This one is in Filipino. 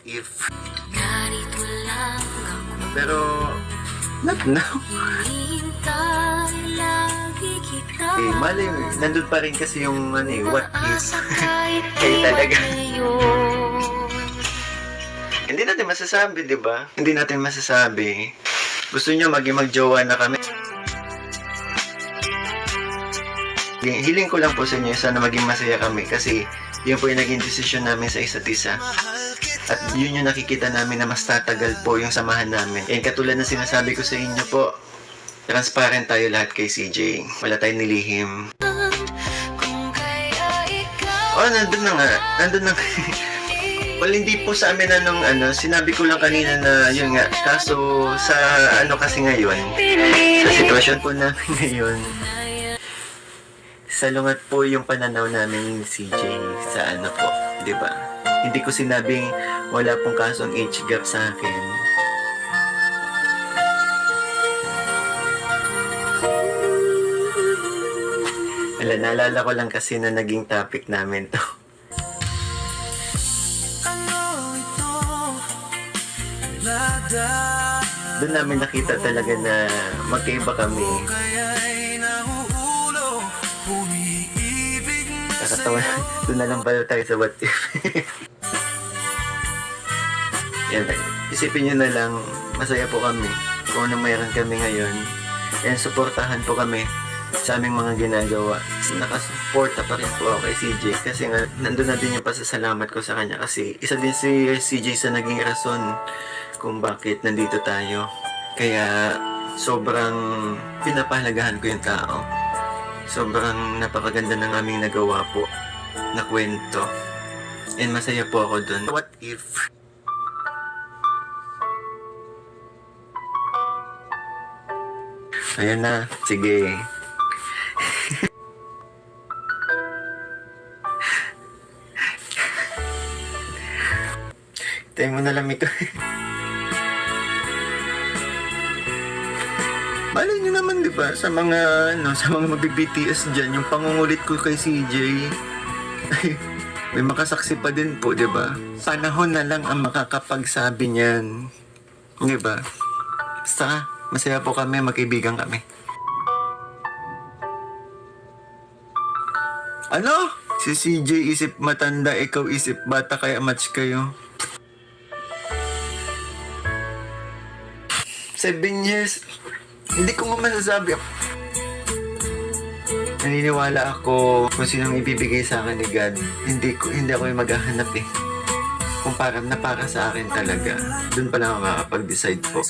if? Pero, not now. Eh, malay, nandun pa rin kasi yung what if. Kayo talaga. Hindi natin masasabi, di ba? Hindi natin masasabi. Gusto nyo magjowa na kami. Hiling ko lang po sa inyo, sana maging masaya kami kasi yun po yung naging desisyon namin sa isa't isa. At yun yung nakikita namin na mas tatagal po yung samahan namin. And katulad na sinasabi ko sa inyo po, transparent tayo lahat kay CJ. Wala tayong nilihim. Oh, nandun na nga. Well, hindi po sa amin sinabi ko lang kanina na yun nga. Kaso sa kasi ngayon, sa sitwasyon po namin ngayon, salungat po yung pananaw namin ni CJ sa po, di ba? Hindi ko sinabing wala pong kasong age gap sa akin. Naalala ko lang kasi na naging topic namin to. Doon namin nakita talaga na magkaiba kami. Nakatawa, doon na lang pala tayo sa what if. Yan, isipin nyo na lang, masaya po kami kung anong mayroon kami ngayon. And suportahan po kami sa aming mga ginagawa. Nakasuporta pa rin po ako kay CJ kasi nga, nandun na din yung pasasalamat ko sa kanya kasi isa din si CJ sa naging rason kung bakit nandito tayo. Kaya sobrang pinapahalagahan ko yung tao. Sobrang napakaganda ng aming nagawa po na kwento. And masaya po ako dun. What if? Ayan na. Sige. Tayo mo na lang ito. Malay nyo naman, di ba? Sa mga mag-BTS dyan, yung pangungulit ko kay CJ, may makasaksi pa din po, di ba? Panahon na lang ang makakapagsabi niyan. Di ba? Basta, masaya po kami, magkaibigan kami. Ano? Si CJ isip matanda, ikaw isip bata, kaya match kayo. 7 years. Hindi ko nga masasabi. Naniniwala ako kung sinong ibibigay sa akin ni God. Hindi ako yung maghahanap eh. Kung para sa akin talaga, dun pa lang ako makakapag-decide po.